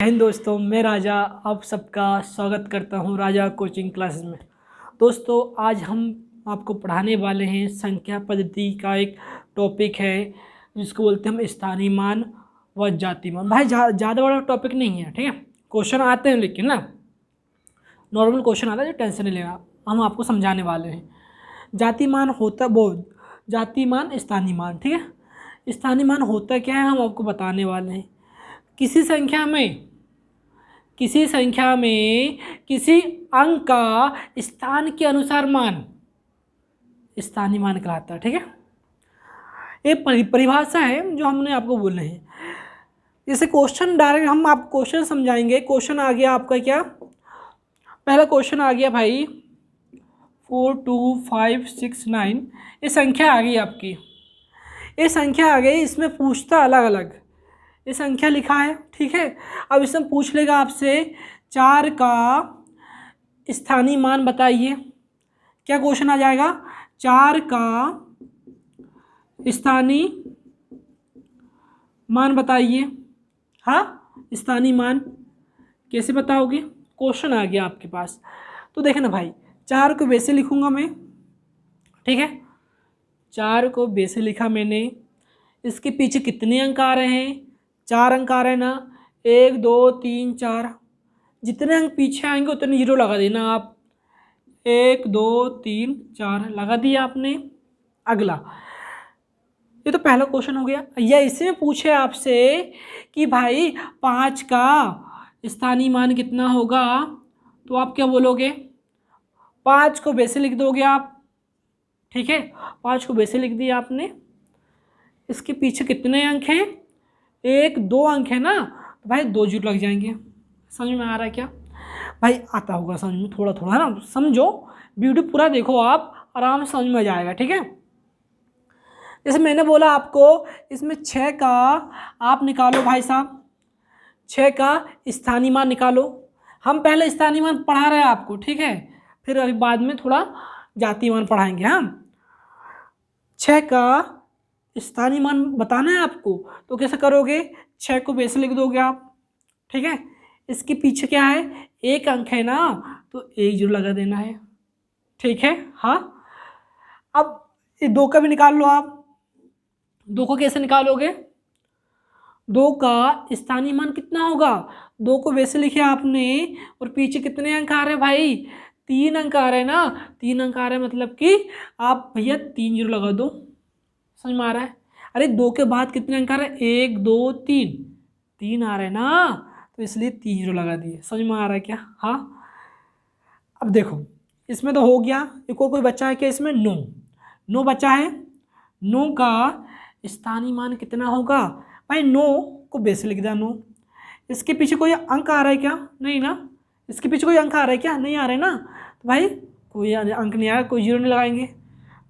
हिंद दोस्तों, मैं राजा आप सबका स्वागत करता हूं राजा कोचिंग क्लासेस में। दोस्तों, आज हम आपको पढ़ाने वाले हैं संख्या पद्धति का एक टॉपिक है जिसको बोलते हैं हम स्थानीय मान व जाति मान। भाई ज़्यादा बड़ा टॉपिक नहीं है, ठीक है। क्वेश्चन आते हैं लेकिन ना नॉर्मल क्वेश्चन आता है, जो टेंशन नहीं लेना। हम आपको समझाने वाले हैं जाति मान होता वो जाति मान स्थानीय मान, ठीक है। स्थानीय मान होता क्या है हम आपको बताने वाले हैं। किसी संख्या में किसी अंक का स्थान के अनुसार मान स्थानीय मान कहलाता है, ठीक है। ये परिभाषा है जो हमने आपको बोले हैं। जैसे क्वेश्चन डायरेक्ट हम आपको क्वेश्चन समझाएंगे। क्वेश्चन आ गया आपका, क्या पहला क्वेश्चन आ गया भाई 4 2 5 6 9। ये संख्या आ गई आपकी, ये संख्या आ गई। इसमें पूछता अलग अलग, ये संख्या लिखा है, ठीक है। अब इसमें पूछ लेगा आपसे 4 का स्थानीय मान बताइए। क्या क्वेश्चन आ जाएगा? 4 का स्थानीय मान बताइए। हाँ, स्थानीय मान कैसे बताओगे? क्वेश्चन आ गया आपके पास। तो देखें ना भाई, 4 को वैसे लिखूंगा मैं, ठीक है। 4 को वैसे लिखा मैंने। इसके पीछे कितने अंक आ रहे हैं? 4 अंक आ रहे हैं ना। 1 2 3 4। जितने अंक पीछे आएंगे उतने जीरो लगा देना आप। 1 2 3 4 लगा दिया आपने। अगला, ये तो पहला क्वेश्चन हो गया। या इसमें पूछे आपसे कि भाई 5 का स्थानीय मान कितना होगा, तो आप क्या बोलोगे? 5 को वैसे लिख दोगे आप, ठीक है। 5 को वैसे लिख दिया आपने। इसके पीछे कितने अंक हैं? 1 2 अंक है ना, तो भाई 2 जीरो लग जाएंगे। समझ में आ रहा है क्या भाई? आता होगा समझ में, थोड़ा थोड़ा है ना। समझो, वीडियो पूरा देखो, आप आराम से समझ में आ जाएगा, ठीक है। जैसे मैंने बोला आपको, इसमें 6 का आप निकालो भाई साहब, 6 का स्थानीय मान निकालो। हम पहले स्थानीय मान पढ़ा रहे हैं आपको, ठीक है। फिर अभी बाद में थोड़ा जातीय मान पढ़ाएंगे हम। 6 का स्थानीय मान बताना है आपको, तो कैसे करोगे? 6 को वैसे लिख दोगे आप, ठीक है। इसके पीछे क्या है? 1 अंक है ना, तो 1 जीरो लगा देना है, ठीक है। हाँ, अब ये 2 का भी निकाल लो आप। 2 को कैसे निकालोगे? 2 का स्थानीय मान कितना होगा? 2 को वैसे लिखे आपने, और पीछे कितने अंक आ रहे हैं भाई? 3 अंक आ रहे हैं ना। 3 अंक आ रहे हैं मतलब कि आप भैया 3 जीरो लगा दो। समझ में आ रहा है? अरे 2 के बाद कितने अंक आ रहे हैं? 1 2 3, 3 आ रहे हैं ना, तो इसलिए 3 जीरो लगा दिए। समझ में आ रहा है क्या? हाँ, अब देखो, इसमें तो हो गया। एक और कोई बचा है क्या इसमें? 9 बचा है। 9 का स्थानीय मान कितना होगा भाई? 9 को वैसे लिख दिया 9। इसके पीछे कोई अंक आ रहा है क्या? नहीं ना। इसके पीछे कोई अंक आ रहा है क्या? नहीं आ रहा है ना, तो भाई कोई अंक नहीं आया, कोई जीरो नहीं लगाएंगे,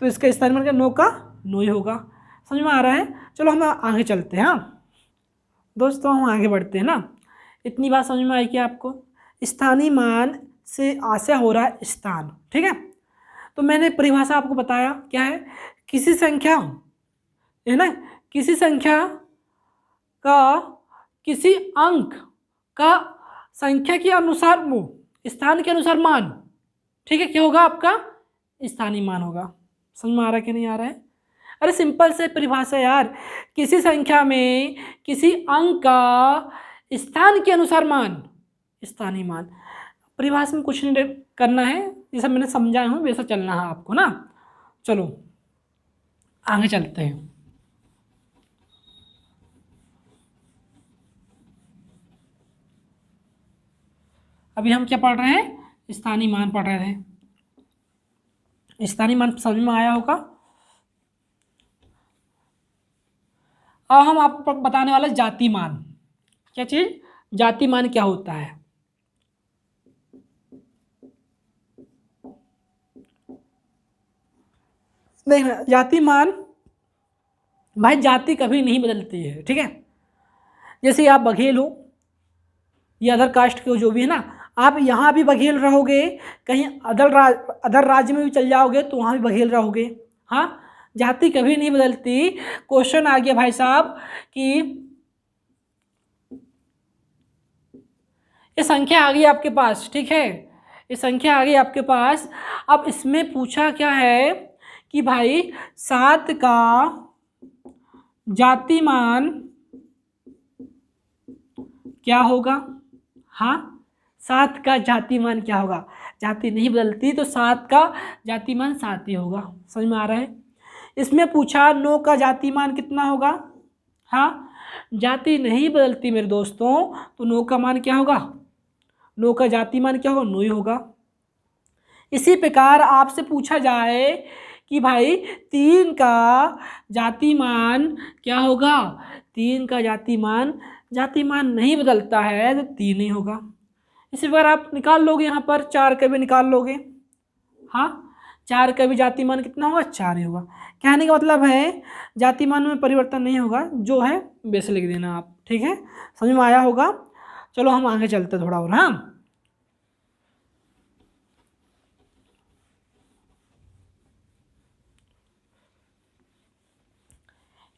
तो इसका स्थानीय मान क्या? 9 का 9 ही होगा। समझ में आ रहा है? चलो हम आगे चलते हैं। हाँ दोस्तों, हम आगे बढ़ते हैं ना। इतनी बात समझ में आई कि आपको स्थानीय मान से आशय हो रहा है स्थान, ठीक है। तो मैंने परिभाषा आपको बताया क्या है। किसी संख्या है ना, किसी संख्या का किसी अंक का संख्या के अनुसार वो स्थान के अनुसार मान, ठीक है, क्या होगा? आपका स्थानीय मान होगा। समझ में आ रहा है कि नहीं आ रहा है? अरे सिंपल से परिभाषा यार, किसी संख्या में किसी अंक का स्थान के अनुसार मान स्थानीय मान। परिभाषा में कुछ नहीं करना है, जैसा मैंने समझाया हूँ वैसा चलना है आपको ना। चलो आगे चलते हैं। अभी हम क्या पढ़ रहे हैं? स्थानीय मान पढ़ रहे थे। स्थानीय मान समझ में आया होगा। अब हम आपको बताने वाले जाति मान। क्या चीज? जाति मान क्या होता है? देखना, जाति मान भाई, जाति कभी नहीं बदलती है, ठीक है। जैसे आप बघेल हो या अदर कास्ट के हो, जो भी है ना, आप यहाँ भी बघेल रहोगे, कहीं अदर राज्य में भी चल जाओगे तो वहाँ भी बघेल रहोगे। हाँ, जाति कभी नहीं बदलती। क्वेश्चन आ गया भाई साहब कि ये संख्या आ गई आपके पास, ठीक है, ये संख्या आ गई आपके पास। अब इसमें पूछा क्या है कि भाई 7 का जातिमान क्या होगा। हाँ, 7 का जातिमान क्या होगा, जाति नहीं बदलती तो 7 का जातिमान 7 ही होगा, समझ में आ रहा है। इसमें पूछा 9 का जातिमान कितना होगा। हाँ, जाति नहीं बदलती मेरे दोस्तों, तो 9 का मान क्या होगा, 9 का जातिमान क्या होगा, 9 ही होगा। इसी प्रकार आपसे पूछा जाए कि भाई 3 का जातिमान क्या होगा, 3 का जातिमान नहीं बदलता है तो 3 ही होगा। इसी प्रकार आप निकाल लोगे, यहाँ पर 4 का भी निकाल लोगे। हाँ, 4 का भी जातिमान कितना होगा, 4 ही होगा। कहने का मतलब है जातिमान में परिवर्तन नहीं होगा, जो है वैसे लिख देना आप, ठीक है, समझ में आया होगा। चलो हम आगे चलते थोड़ा और। हाँ,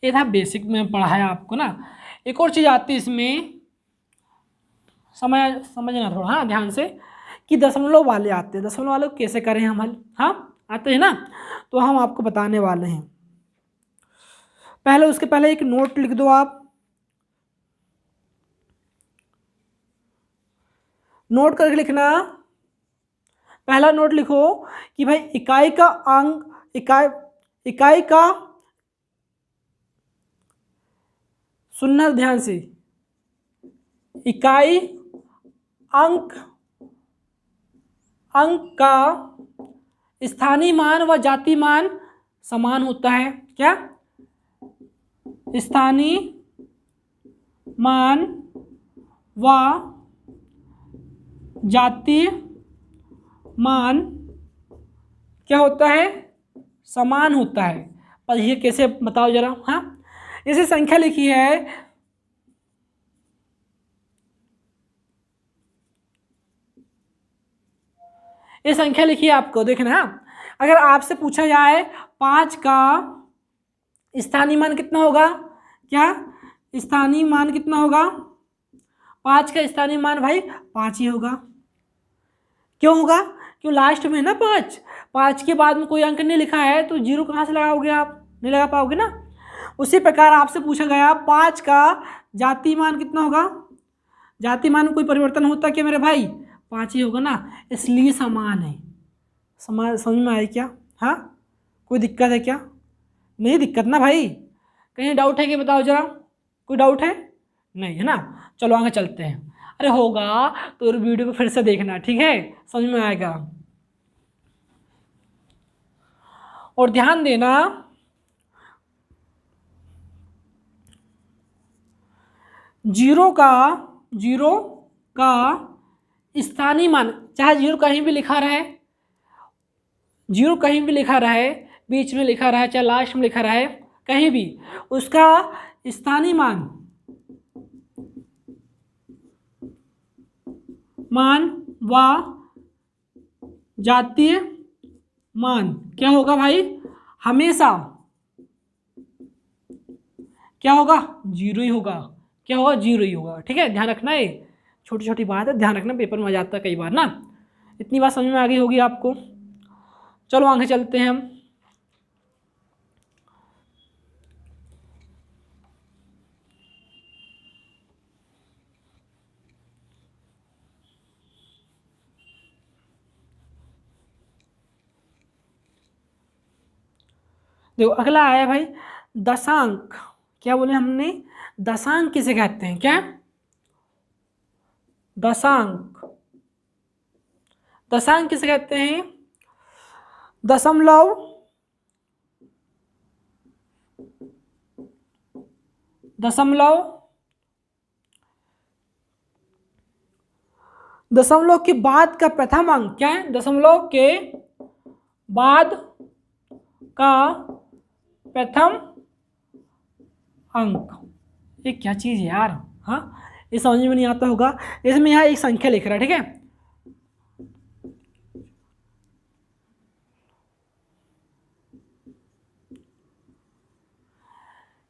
ये था बेसिक में पढ़ाया आपको ना। एक और चीज़ आती है इसमें, समझना थोड़ा, हाँ ध्यान से, कि दशमलव वाले आते हैं। दशमलव वाले को कैसे करें हम हल, हाँ आते हैं ना, तो हम आपको बताने वाले हैं। पहले उसके पहले एक नोट लिख दो आप, नोट करके लिखना। पहला नोट लिखो कि भाई इकाई का अंक, इकाई का, सुनना ध्यान से, इकाई अंक का स्थानीय मान व जाति मान समान होता है। क्या, स्थानीय मान व जातीय मान क्या होता है, समान होता है। पर ये कैसे बताओ जरा। हाँ, जैसे संख्या लिखी है, ये संख्या लिखी है आपको, देखना। अगर आपसे पूछा जाए 5 का स्थानीय मान कितना होगा, क्या स्थानीय मान कितना होगा, 5 का स्थानीय मान भाई 5 ही होगा। क्यों होगा, क्यों, लास्ट में ना 5 के बाद में कोई अंक नहीं लिखा है तो जीरो कहाँ से लगाओगे आप, नहीं लगा पाओगे ना। उसी प्रकार आपसे पूछा गया 5 का जाति मान कितना होगा, जाति मान में कोई परिवर्तन होता क्या मेरे भाई, 5 ही होगा ना, इसलिए समान है। समान, समझ में आए क्या। हाँ, कोई दिक्कत है क्या, नहीं दिक्कत ना भाई, कहीं डाउट है कि बताओ जरा, कोई डाउट है, नहीं है ना। चलो आगे चलते हैं। अरे होगा तो वीडियो को फिर से देखना, ठीक है, समझ में आएगा। और ध्यान देना, जीरो का स्थानीय मान, चाहे जीरो कहीं भी लिखा रहे, जीरो कहीं भी लिखा रहे, बीच में लिखा रहे, चाहे लास्ट में लिखा रहे, कहीं भी उसका स्थानीय मान व जातीय मान क्या होगा भाई, हमेशा क्या होगा, जीरो ही होगा। क्या होगा, जीरो ही होगा, ठीक है, ध्यान रखना। है छोटी छोटी बात है, ध्यान रखना, पेपर में आ जाता है कई बार ना। इतनी बात समझ में आ गई होगी आपको। चलो आगे चलते हैं हम। देखो अगला आया भाई दशांक। क्या बोले हमने, दशांक किसे कहते हैं, क्या दशांक, दशांक किसे कहते हैं, दशमलव, दशमलव के बाद का प्रथम अंक, क्या है, दशमलव के बाद का प्रथम अंक। ये क्या चीज़ है यार, हाँ ये समझ में नहीं आता होगा। इसमें यहाँ एक संख्या लिख रहा है, ठीक है,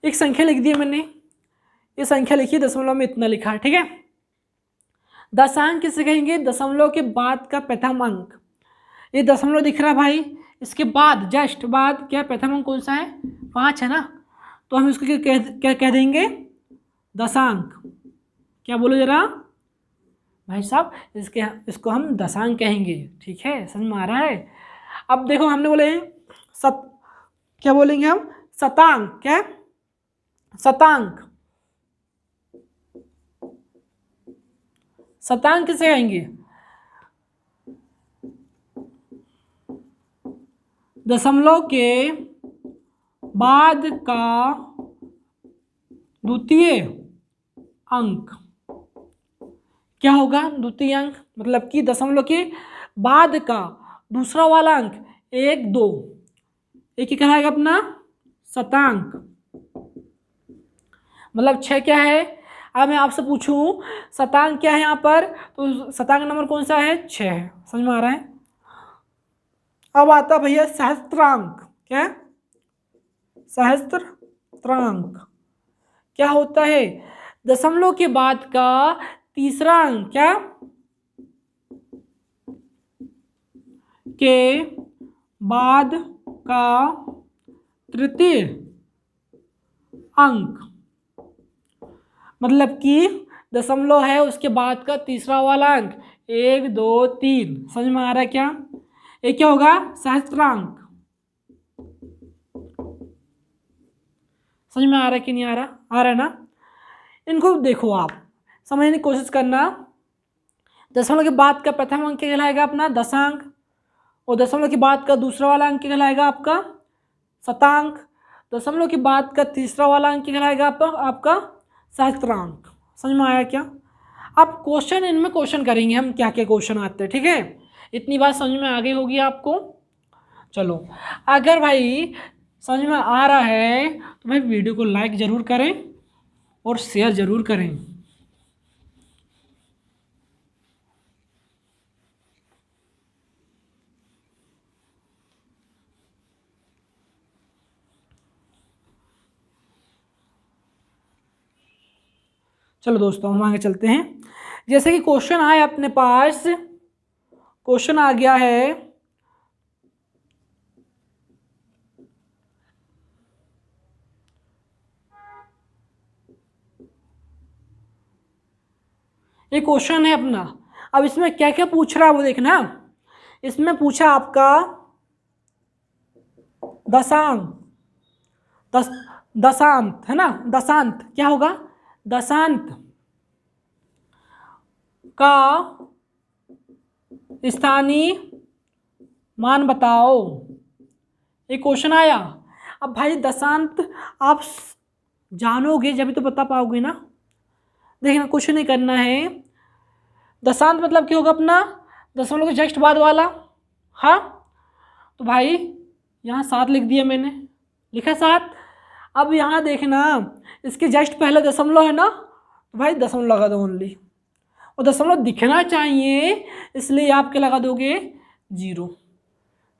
एक संख्या लिख दी है मैंने, ये संख्या लिखी है, दशमलव में इतना लिखा है, ठीक है। दशांक किसे कहेंगे? दशमलव के बाद का प्रथम अंक। ये दशमलव दिख रहा भाई, इसके बाद जस्ट बाद क्या प्रथम अंक कौन सा है? 5 है ना, तो हम इसको क्या कह देंगे? दशांक। क्या बोलो जरा भाई साहब, इसको हम दशांक कहेंगे। ठीक है, समझ में आ रहा है? अब देखो हमने बोले क्या बोलेंगे हम? शतांक। क्या? शतांक। शतांक किसे कहेंगे? दशमलव के बाद का द्वितीय अंक क्या होगा? द्वितीय अंक मतलब कि दशमलव के बाद का दूसरा वाला अंक 1 2, एक ही कहलाएगा अपना शतांक। मतलब 6 क्या है? अब मैं आपसे पूछूं शतांक क्या है यहाँ पर, तो शतांक नंबर कौन सा है? 6 है। समझ में आ रहा है? अब आता भैया सहस्त्रांक। क्या? सहस्त्रांक क्या होता है? दशमलव के बाद का तीसरा अंक क्या के बाद का तृतीय अंक। मतलब कि दशमलव है उसके बाद का तीसरा वाला अंक 1 2 3। समझ में आ रहा है क्या? ये क्या होगा? सहस्त्रांक। समझ में आ रहा है कि नहीं आ रहा? आ रहा है ना? इनको देखो आप समझने की कोशिश करना। दशमलव के बाद का प्रथम अंक क्या कहलाएगा? अपना दशांक। और दशमलव के बाद का दूसरा वाला अंक क्या कहलाएगा? आपका शतांक। दशमलव के बाद का तीसरा वाला अंक क्या कहलाएगा? आपका सहस्त्रांक। समझ में आया क्या? अब क्वेश्चन इनमें क्वेश्चन करेंगे हम, क्या क्या क्वेश्चन आते हैं। ठीक है, इतनी बात समझ में आ गई होगी आपको। चलो, अगर भाई समझ में आ रहा है तो भाई वीडियो को लाइक ज़रूर करें और शेयर ज़रूर करें। चलो दोस्तों, हम आगे चलते हैं। जैसे कि क्वेश्चन आया अपने पास, क्वेश्चन आ गया है ये क्वेश्चन है अपना। अब इसमें क्या क्या पूछ रहा है वो देखना। इसमें पूछा आपका दशांक, दशांत है ना? दशांत क्या होगा? दशांत का स्थानीय मान बताओ। एक क्वेश्चन आया। अब भाई दशांत आप जानोगे जब तो बता पाओगे ना। देखना, कुछ नहीं करना है। दशांत मतलब क्या होगा? अपना दशमलव के जस्ट बाद वाला। हाँ, तो भाई यहाँ 7 लिख दिया मैंने, लिखा 7। अब यहाँ देखना, इसके जस्ट पहले दशमलव है ना, तो भाई दशमलव लगा दो ओनली। और दशमलव दिखना चाहिए इसलिए आप क्या लगा दोगे? 0।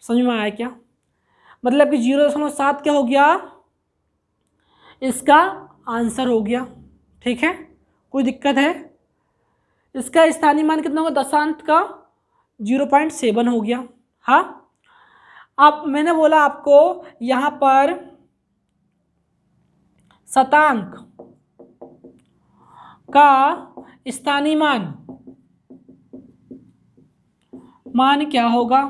समझ में आया क्या? मतलब कि 0.7 क्या हो गया? इसका आंसर हो गया। ठीक है, कोई दिक्कत है? इसका स्थानीय मान कितना होगा? दशांत का 0.7 हो गया। हाँ, अब मैंने बोला आपको यहाँ पर शतांक का स्थानीय मान क्या होगा?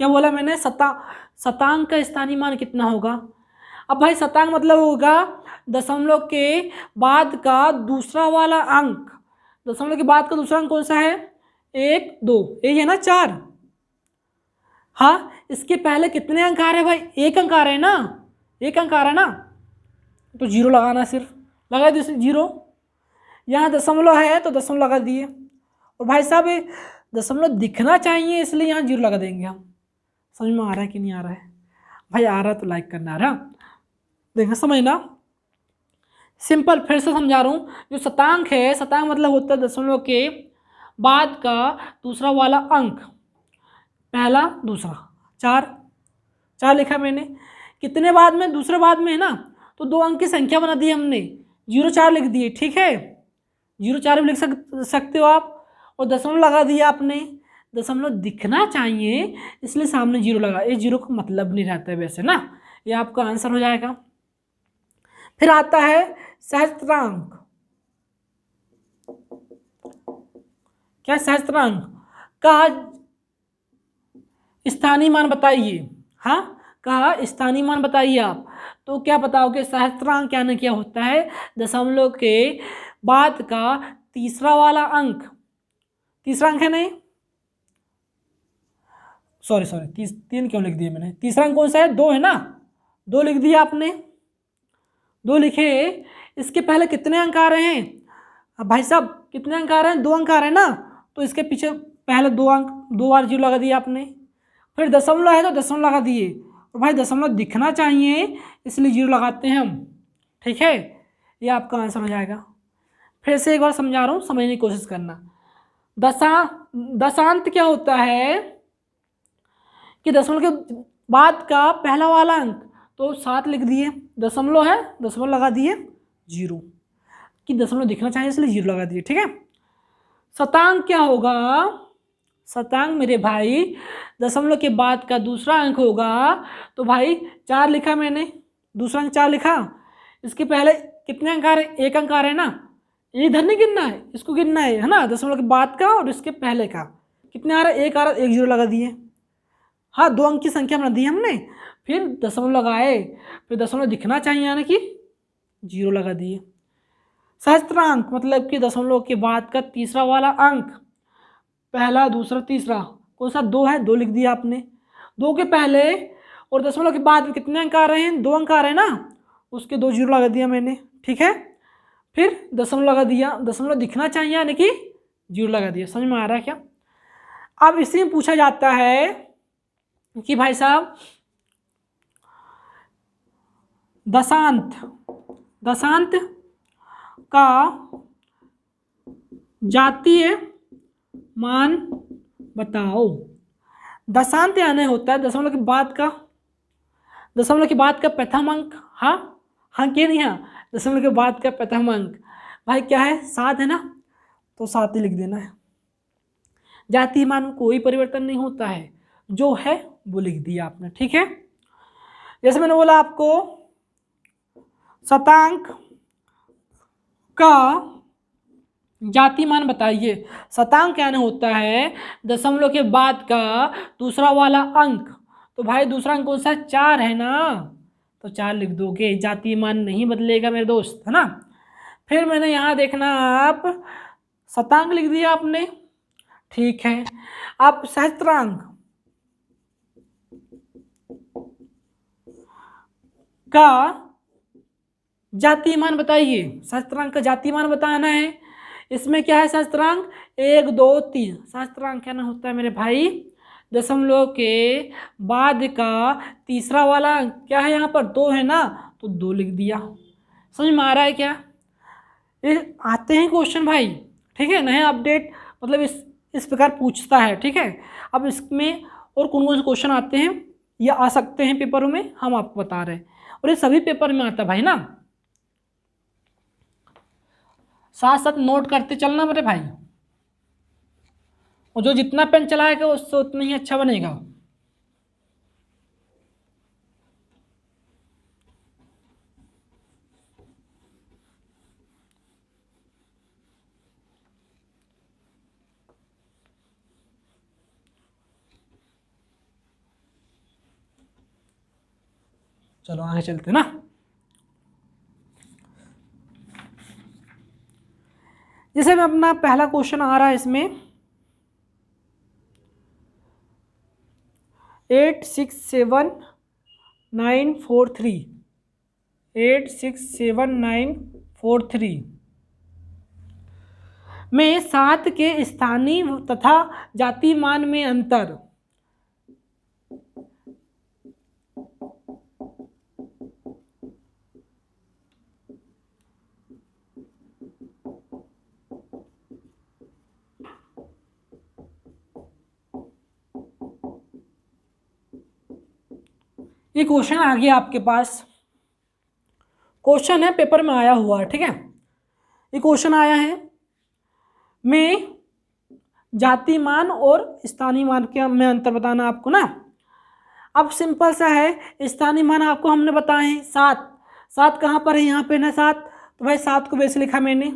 क्या बोला मैंने? शतांक का स्थानीय मान कितना होगा? अब भाई शतांक मतलब होगा दशमलव के बाद का दूसरा वाला अंक। दशमलव के बाद का दूसरा अंक कौन सा है? 1 2, यही है ना 4। हाँ, इसके पहले कितने अंक आ रहे हैं भाई? 1 अंक आ रहे हैं ना, 1 अंक आ रहा है ना, तो 0 लगाना, सिर्फ लगा दिए 0। यहाँ दशमलव है तो दशमलव लगा दिए। और भाई साहब ये दशमलव दिखना चाहिए इसलिए यहाँ 0 लगा देंगे हम। समझ में आ रहा है कि नहीं आ रहा है? भाई आ रहा है तो लाइक करना। आ रहा देखना, समझना, सिंपल फिर से समझा रहा हूँ। जो शतांक है, शतांक मतलब होता है दशमलव के बाद का दूसरा वाला अंक, पहला दूसरा। 4 लिखा मैंने। कितने बाद में? दूसरे बाद में है ना, तो 2 अंक की संख्या बना दी हमने, 0 4 लिख दिए। ठीक है, 0.4 भी लिख सकते हो आप, और दशमलव लगा दिया आपने, दशमलव दिखना चाहिए इसलिए सामने 0 लगा, ये 0 का मतलब नहीं रहता है वैसे ना, ये आपका आंसर हो जाएगा। फिर आता है सहस्त्रांक। क्या सहस्त्रांक का स्थानीय मान बताइए। हाँ, कहा स्थानीय मान बताइए आप, तो क्या बताओगे, सहस्त्रांक यानी क्या होता है, दशमलव के बाद का तीसरा वाला अंक, तीसरा अंक है नहीं, सॉरी 3 क्यों लिख दिया मैंने, तीसरा अंक कौन सा है, 2 है ना, 2 लिख दिया आपने, 2 लिखे, इसके पहले कितने अंक आ रहे हैं, अब भाई साहब कितने अंक आ रहे हैं, 2 अंक आ रहे हैं ना, तो इसके पीछे पहले 2 अंक, 2 बार 0 लगा दिया आपने, फिर दशमलव है तो दशमलव लगा दिए, और भाई दशमलव दिखना चाहिए इसलिए 0 लगाते हैं हम, ठीक है, ये आपका आंसर हो जाएगा। फिर से एक बार समझा रहा हूँ, समझने की कोशिश करना। दशांत क्या होता है कि दशमलव के बाद का पहला वाला अंक, तो 7 लिख दिए, दशमलव है दशमलव लगा दिए, 0 कि दशमलव दिखना चाहिए इसलिए 0 लगा दिए, ठीक है। शतांक क्या होगा, शतांक मेरे भाई दशमलव के बाद का दूसरा अंक होगा, तो भाई 4 लिखा मैंने, दूसरा अंक 4 लिखा, इसके पहले कितने अंक आ रहे हैं, 1 अंक आ रहे हैं ना, ये इधर नहीं गिनना है, इसको गिनना है ना, दशमलव के बाद का और इसके पहले का कितने आ रहा है, 1 आ रहा है, 1 0 लगा दिए, हाँ 2 अंक की संख्या बना दी हमने, फिर दशमलव लगाए, फिर दशमलव दिखना चाहिए यानी कि 0 लगा दिए। सहस्त्रांक मतलब कि दशमलव के बाद का तीसरा वाला अंक, पहला दूसरा तीसरा कौन सा, 2 है, 2 लिख दिया आपने, 2 के पहले और दशमलव के बाद में कितने अंक आ रहे हैं, 2 अंक आ रहे हैं ना, उसके 2 0 लगा दिया मैंने, ठीक है, फिर दशमलव लगा दिया, दशमलव दिखना चाहिए यानी कि 0 लगा दिया। समझ में आ रहा है क्या। अब इसी में पूछा जाता है कि भाई साहब दशांत, दशांत का जातीय मान बताओ। दशांत यानी होता है दशमलव के बाद का, दशमलव के बाद का प्रथम अंक, हाँ हाँ क्यों नहीं, हाँ दशमलव के बाद का प्रथम अंक भाई क्या है, 7 है ना, तो 7 ही लिख देना है। जातीय मान में कोई परिवर्तन नहीं होता है, जो है वो लिख दिया आपने, ठीक है। जैसे मैंने बोला आपको शतांक का जातीय मान बताइए। शतांक यानी होता है दशमलव के बाद का दूसरा वाला अंक, तो भाई दूसरा अंक कौन सा, 4 है ना, तो 4 लिख दोगे, जातीय मान नहीं बदलेगा मेरे दोस्त, है ना। फिर मैंने यहाँ देखना, आप शतांक लिख दिया आपने, ठीक है। आप सहस्त्रांक का जातीय मान बताइए, सहस्त्रांक का जातीय मान बताना है। इसमें क्या है, सहस्त्रांक 1 2 3, सहस्त्रांक क्या ना होता है मेरे भाई, दशमलव के बाद का तीसरा वाला अंक, क्या है यहाँ पर 2 है ना, तो 2 लिख दिया। समझ में आ रहा है क्या, ये आते हैं क्वेश्चन भाई, ठीक है, नया अपडेट मतलब इस प्रकार पूछता है, ठीक है। अब इसमें और कौन कौन से क्वेश्चन आते हैं, ये आ सकते हैं पेपरों में, हम आपको बता रहे हैं, और ये सभी पेपर में आता है भाई ना, साथ साथ नोट करते चलना मेरे भाई, और जो जितना पेन चलाएगा उससे उतना ही अच्छा बनेगा। चलो आगे चलते ना। जैसे मैं अपना पहला क्वेश्चन आ रहा है इसमें 867943, 867943 में 7 के स्थानीय तथा जातीय मान में अंतर। ये क्वेश्चन आ गया आपके पास, क्वेश्चन है पेपर में आया हुआ है, ठीक है, ये क्वेश्चन आया है में जाति मान और स्थानीय मान के में अंतर बताना आपको ना। अब सिंपल सा है, स्थानीय मान आपको हमने बताए हैं 7। 7 कहाँ पर है, यहाँ पे ना 7, तो भाई 7 को वैसे लिखा मैंने।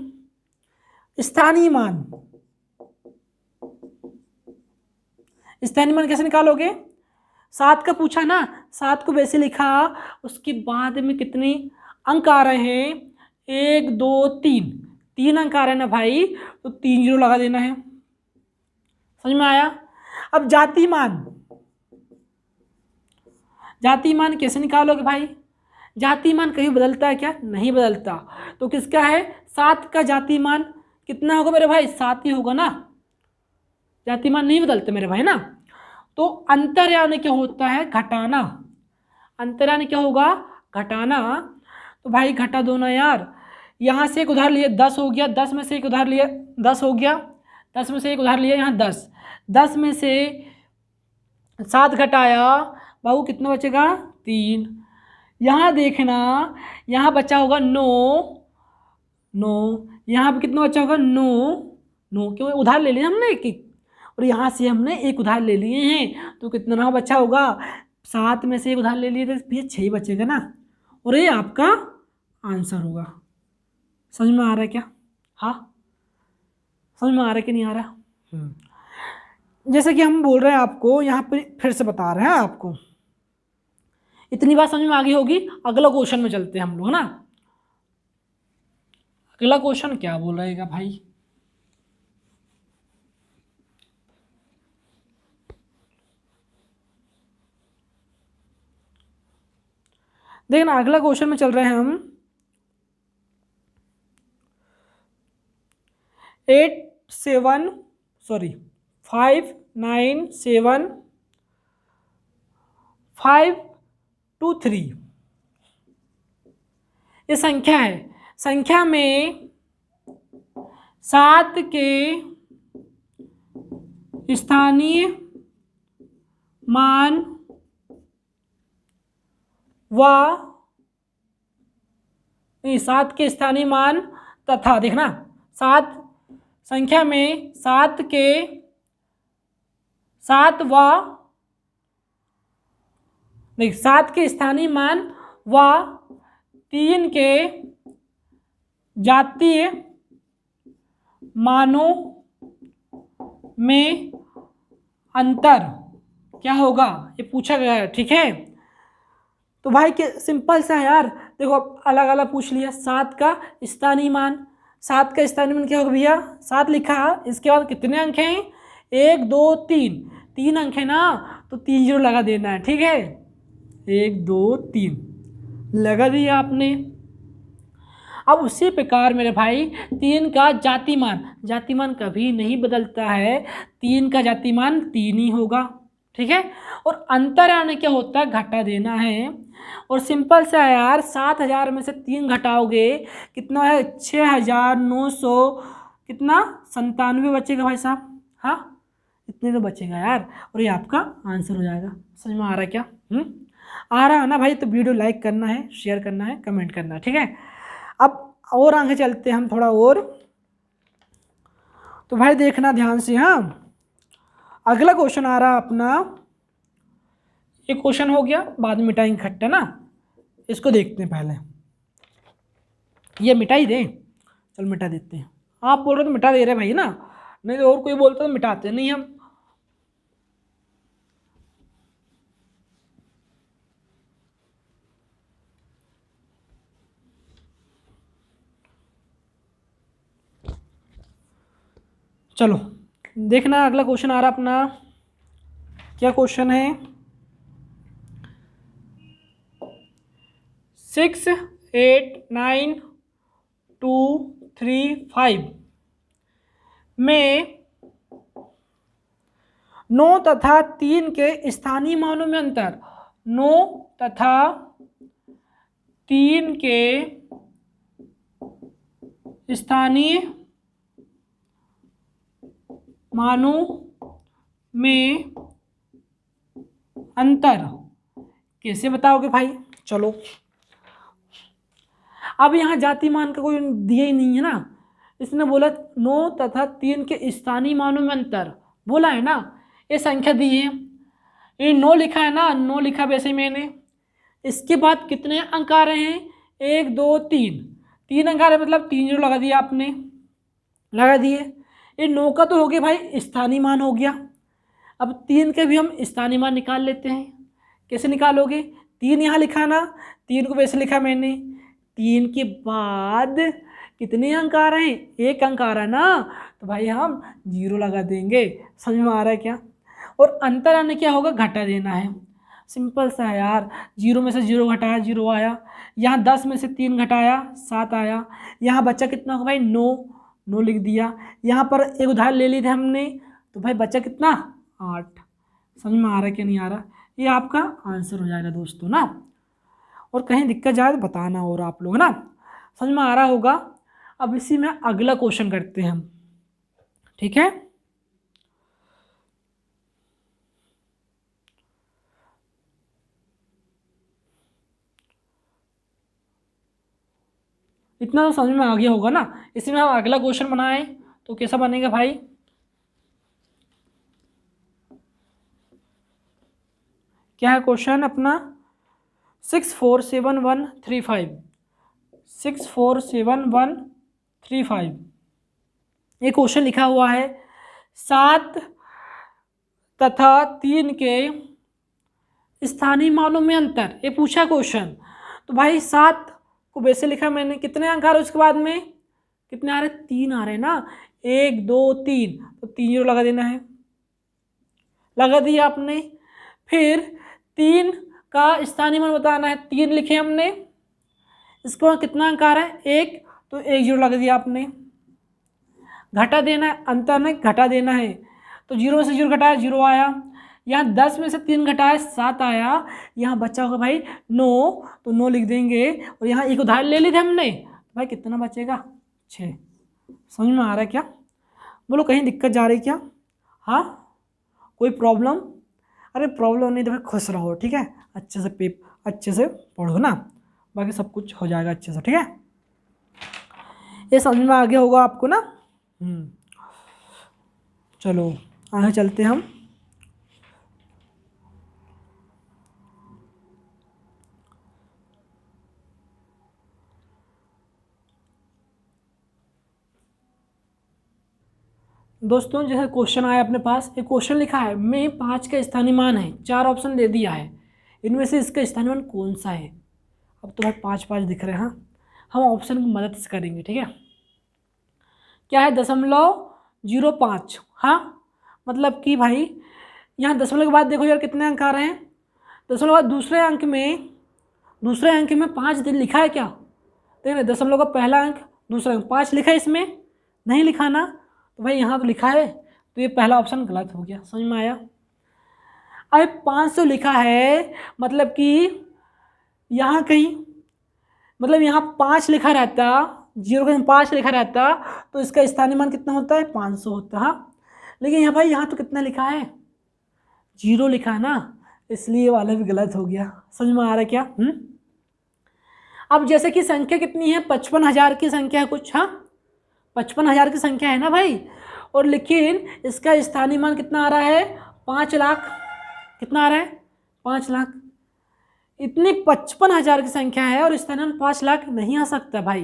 स्थानीय मान, स्थानीय मान कैसे निकालोगे, 7 का पूछा ना, 7 को वैसे लिखा, उसके बाद में कितने अंक आ रहे हैं, 1 2 3, 3 अंक आ रहे हैं ना भाई, तो 3 जीरो लगा देना है। समझ में आया। अब जाति मान, जाति मान कैसे निकालोगे भाई, जाति मान कहीं बदलता है क्या, नहीं बदलता, तो किसका है, 7 का जाति मान कितना होगा मेरे भाई, 7 ही होगा ना, जाति मान नहीं बदलते मेरे भाई ना। तो अंतर यानी क्या होता है, घटाना, अंतर यानी क्या होगा, घटाना। तो भाई घटा दो ना यार, यहाँ से एक उधार लिए 10 हो गया, 10 में से एक उधार लिए 10 हो गया, 10 में से एक उधार लिया यहाँ 10, 10 में से 7 घटाया बाबू कितना बचेगा, 3। यहाँ देखना, यहाँ बचा होगा 9, 9, यहाँ पे कितना बचा होगा 9, 9 क्यों, उधार ले लिया हमने एक एक, और यहाँ से हमने एक उधार ले लिए हैं, तो कितना बचा होगा, 7 में से एक उधार ले लिए तो भैया 6 बचेगा ना, और ये आपका आंसर होगा। समझ में आ रहा है क्या, हाँ समझ में आ रहा है कि नहीं आ रहा। जैसे कि हम बोल रहे हैं आपको, यहाँ पे फिर से बता रहे हैं आपको, इतनी बात समझ में आ गई होगी। अगला क्वेश्चन में चलते हैं हम लोग ना। अगला क्वेश्चन क्या बोल रहेगा भाई, देखना अगला क्वेश्चन में चल रहे हैं हम। 5 9 7 5 2 3 ये संख्या है, संख्या में 7 के स्थानीय मान व 7 के स्थानीय मान तथा, देखना 7 संख्या में 7 के 7 व देख 7 के स्थानीय मान व 3 के जातीय मानों में अंतर क्या होगा, ये पूछा गया है, ठीक है। तो भाई के सिंपल सा है यार, देखो अलग अलग पूछ लिया। 7 का स्थानीय मान, 7 का स्थानीय मान क्या होगा भैया, 7 लिखा, इसके बाद कितने अंक हैं, 1 2 3, 3 अंक है ना, तो 3 जीरो लगा देना है, ठीक है, 1 2 3 लगा दिया आपने। अब उसी प्रकार मेरे भाई 3 का जातिमान, जातिमान कभी नहीं बदलता है, 3 का जातिमान 3 ही होगा, ठीक है। और अंतर यानी क्या होता है, घटा देना है। और सिंपल सा है यार, 7000 में से 3 घटाओगे कितना है, 6900 कितना 97 बचेगा भाई साहब, हाँ इतने तो बचेगा यार, और ये आपका आंसर हो जाएगा। समझ में आ रहा है क्या, आ रहा है ना भाई, तो वीडियो लाइक करना है, शेयर करना है, कमेंट करना है, ठीक है। अब और आगे चलते हैं हम थोड़ा और, तो भाई देखना ध्यान से, हाँ अगला क्वेश्चन आ रहा है अपना, ये क्वेश्चन हो गया, बाद में मिटाएंगे खट्टा ना, इसको देखते हैं पहले, ये मिटा ही दे, चल मिटा देते हैं। आप बोल रहे हो तो मिटा दे रहे भाई ना, नहीं तो और कोई बोलता तो मिटाते नहीं हम। चलो देखना अगला क्वेश्चन आ रहा अपना, क्या क्वेश्चन है, 6 8 9 2 3 5 में 9 तथा 3 के स्थानीय मानों में अंतर, 9 तथा 3 के स्थानीय मानों में अंतर कैसे बताओगे भाई। चलो अब यहाँ जाति मान का कोई दिया ही नहीं है ना, इसने बोला 9 तथा 3 के स्थानीय मानों में अंतर बोला है ना। ये संख्या दी है, ये 9 लिखा है ना, 9 लिखा वैसे मैंने। इसके बाद कितने अंक आ रहे हैं, 1 2 3, 3 अंक आ रहे हैं, मतलब 3 जीरो लगा दिया आपने, लगा दिए। ये 9 का तो हो गया भाई स्थानीय मान हो गया। अब 3 के भी हम स्थानीय मान निकाल लेते हैं। कैसे निकालोगे, 3 यहाँ लिखा ना, 3 को वैसे लिखा मैंने, 3 के बाद कितने अंक आ रहे हैं, 1 अंक आ रहा है ना, तो भाई हम 0 लगा देंगे। समझ में आ रहा है क्या। और अंतर आने क्या होगा, घटा देना है, सिंपल सा है यार। 0 में से 0 घटाया 0 आया, यहाँ 10 में से 3 घटाया 7 आया, यहाँ बच्चा कितना होगा भाई 9, 9 लिख दिया। यहाँ पर एक उदाहरण ले ली थी हमने, तो भाई बच्चा कितना 8। समझ में आ रहा है क्या नहीं आ रहा, ये आपका आंसर हो जाएगा दोस्तों ना। और कहीं दिक्कत जाए तो बताना, और आप लोग ना समझ में आ रहा होगा। अब इसी में अगला क्वेश्चन करते हैं हम, ठीक है। इतना तो समझ में आ गया होगा ना। इसी में हम अगला क्वेश्चन बनाएं तो कैसा बनेगा भाई, क्या है क्वेश्चन अपना, 647135, 647135 ये क्वेश्चन लिखा हुआ है। 7 तथा 3 के स्थानीय मानों में अंतर, ये पूछा क्वेश्चन। तो भाई 7 को वैसे लिखा मैंने, कितने अंक आ रहे उसके बाद में, कितने आ रहे, 3 आ रहे हैं ना, 1 2 3, तो 3 जीरो लगा देना है, लगा दिया आपने। फिर 3 का स्थानीय मान बताना है, 3 लिखे हमने, इसके बाद कितना अंक आ रहा है 1, तो 1 जीरो लगा दिया आपने। घटा देना है, अंतर में घटा देना है, तो 0 में से 0 घटाया 0 आया, यहाँ 10 में से 3 घटाया 7 आया, यहाँ बचा होगा भाई 9, तो 9 लिख देंगे। और यहाँ एक उदाहरण ले ली थी हमने, तो भाई कितना बचेगा 6। समझ में आ रहा है क्या, बोलो कहीं दिक्कत जा रही क्या, हाँ कोई प्रॉब्लम। अरे प्रॉब्लम नहीं तो भाई खुश रहो, ठीक है, अच्छे से पढ़ो ना, बाकी सब कुछ हो जाएगा अच्छे से, ठीक है। ये समझ में आ गया होगा आपको ना। चलो आगे चलते हम। दोस्तों जैसे क्वेश्चन आया अपने पास, एक क्वेश्चन लिखा है में 5 का स्थानीय मान है, 4 ऑप्शन दे दिया है, इनमें से इसका स्थानीय मान कौन सा है। अब तो भाई 5 दिख रहे हैं, हाँ हम ऑप्शन की मदद से करेंगे, ठीक है। क्या है 0.05, हाँ मतलब कि भाई यहाँ दशमलव के बाद देखो यार कितने अंक आ रहे हैं, दशमलव के बाद दूसरे अंक में 5 दिन लिखा है क्या, देखिए दशमलव का पहला अंक दूसरा अंक 5 लिखा है, इसमें नहीं लिखा ना, तो भाई यहाँ तो लिखा है, तो ये पहला ऑप्शन गलत हो गया। समझ में आया। अब 500 लिखा है, मतलब कि यहाँ कहीं, मतलब यहाँ 5 लिखा रहता, 0 कहीं 5 लिखा रहता, तो इसका स्थानीय मान कितना होता है 500 होता, हाँ। लेकिन यहाँ भाई यहाँ तो कितना लिखा है 0 लिखा है ना, इसलिए वाला भी गलत हो गया। समझ में आ रहा है क्या। अब जैसे कि संख्या कितनी है, 55,000 की संख्या है कुछ, हाँ 55,000 की संख्या है ना भाई, और लेकिन इसका स्थानीय मान कितना आ रहा है 5 लाख, कितना आ रहा है 5 लाख। इतनी 55,000 की संख्या है और स्थानीय मान 5 लाख नहीं आ सकता भाई,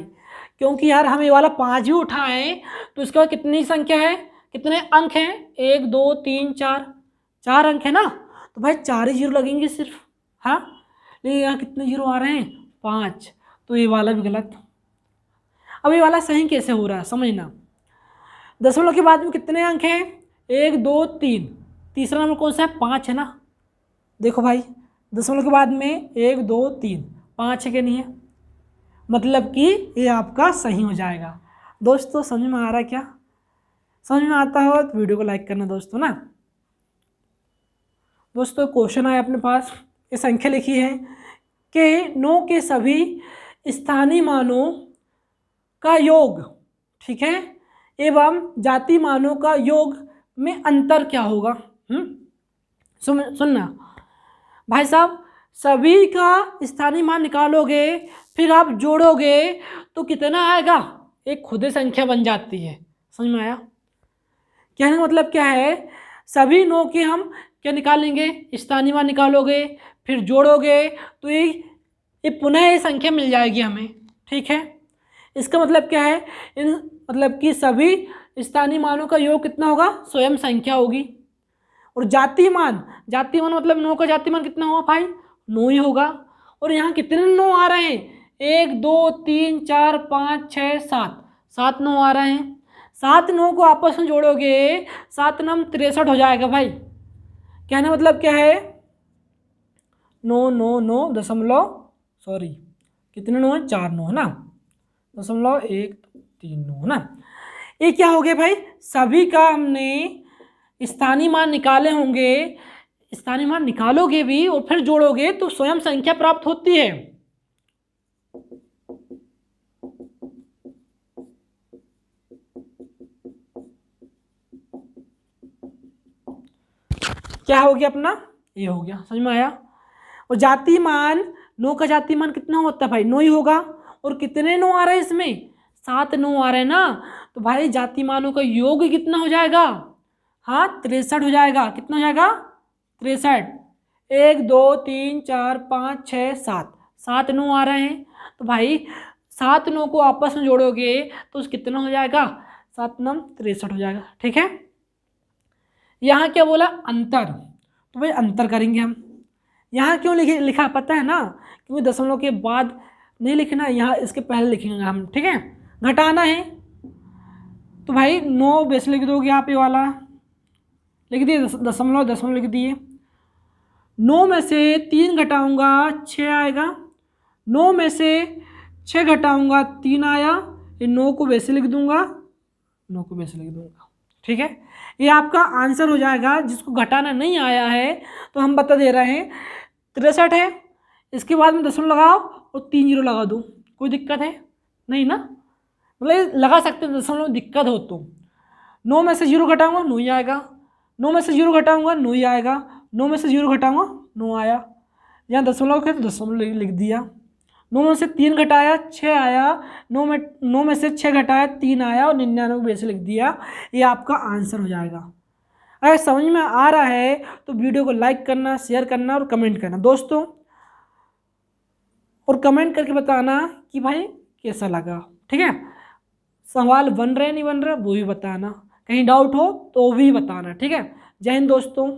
क्योंकि यार हम ये वाला 5 ही उठाएं तो इसके बाद कितनी संख्या है, कितने अंक हैं 1 2 3 4, 4 अंक है ना, तो भाई 4 ही जीरो लगेंगे सिर्फ, हाँ। लेकिन यहाँ कितने जीरो आ रहे हैं 5, तो ये वाला भी गलत। अब ये वाला सही कैसे हो रहा है समझना, दशमलव के बाद में कितने अंक हैं 1 2 3, तीसरा नंबर कौन सा है 5 है ना, देखो भाई दशमलव के बाद में 1 2 3 5 है कि नहीं है, मतलब कि ये आपका सही हो जाएगा। दोस्तों समझ में आ रहा है क्या, समझ में आता हो तो वीडियो को लाइक करना दोस्तों ना। दोस्तों क्वेश्चन आया अपने पास, ये संख्या लिखी है कि 9 के सभी स्थानीय मानों का योग, ठीक है, एवं जाति मानों का योग में अंतर क्या होगा। सुनना भाई साहब, सभी का स्थानीय मान निकालोगे फिर आप जोड़ोगे तो कितना आएगा एक खुदे संख्या बन जाती है। समझ में आया? कहने का मतलब क्या है, सभी 9 के हम क्या निकालेंगे, स्थानीय मान निकालोगे, फिर जोड़ोगे तो ये पुनः ये संख्या मिल जाएगी हमें। ठीक है, इसका मतलब क्या है, इन मतलब कि सभी स्थानीय मानों का योग कितना होगा, स्वयं संख्या होगी। और जातीय मान मतलब 9 का जातीय मान कितना होगा भाई, 9 ही होगा। और यहाँ कितने 9 आ रहे हैं, 1 2 3 4 5 6 7, 7 9 आ रहे हैं। 7 9 को आपस में जोड़ोगे 7 9 63 हो जाएगा भाई। कहने मतलब क्या है, 9 9 9 दशमलव, सॉरी कितने 9 है, 4 9 है ना, 0.139 है ना। ये क्या हो गया भाई, सभी का हमने स्थानीय मान निकाले होंगे, स्थानीय मान निकालोगे भी और फिर जोड़ोगे तो स्वयं संख्या प्राप्त होती है। क्या हो गया अपना, ये हो गया। समझ में आया? और जातीय मान, 9 का जातीय मान कितना होता है भाई, 9 ही होगा। और कितने 9 आ रहे हैं इसमें, 7 9 आ रहे हैं ना, तो भाई जातीय मानों का योग कितना हो जाएगा, हाँ 63 हो जाएगा। कितना हो जाएगा, 63। 1 2 3 4 5 6 7, 7 9 आ रहे हैं, तो भाई 7 9 को आपस में जोड़ोगे तो कितना हो जाएगा, 7 9 63 हो जाएगा। ठीक है, यहाँ क्या बोला, अंतर, तो भाई अंतर करेंगे हम। यहाँ क्यों लिखा पता है ना, क्योंकि दशमलव के बाद नहीं लिखना, यहाँ इसके पहले लिखेंगे हम। ठीक है, घटाना है तो भाई 9 बेस लिख दोगे आप, ये वाला लिख दिए, दशमलव दशमलव लिख दिए। 9 में से 3 घटाऊंगा 6 आएगा, 9 में से 6 घटाऊंगा 3 आया, ये 9 को वैसे लिख दूंगा, 9 को वैसे लिख दूंगा। ठीक है, ये आपका आंसर हो जाएगा। जिसको घटाना नहीं आया है तो हम बता दे रहे हैं, 63 है, इसके बाद में दशमलव लगाओ और 3 जीरो लगा दो, कोई दिक्कत है नहीं ना, मतलब लगा सकते हैं दशमलव दिक्कत हो तो। 9 में से 0 घटाऊंगा 9 ही आएगा, 9 में से 0 घटाऊंगा 9 ही आएगा, 9 में से 0 घटाऊंगा 9 आया, यहाँ दशमलव के तो दशमलव लिख दिया। 9 में से 3 घटाया 6 आया, 9 में से 6 घटाया 3 आया और 99 वैसे लिख दिया। ये आपका आंसर हो जाएगा। अगर समझ में आ रहा है तो वीडियो को लाइक करना, शेयर करना और कमेंट करना दोस्तों, और कमेंट करके बताना कि भाई कैसा लगा। ठीक है, सवाल बन रहे नहीं बन रहे वो भी बताना, कहीं डाउट हो तो भी बताना। ठीक है, जय हिंद दोस्तों।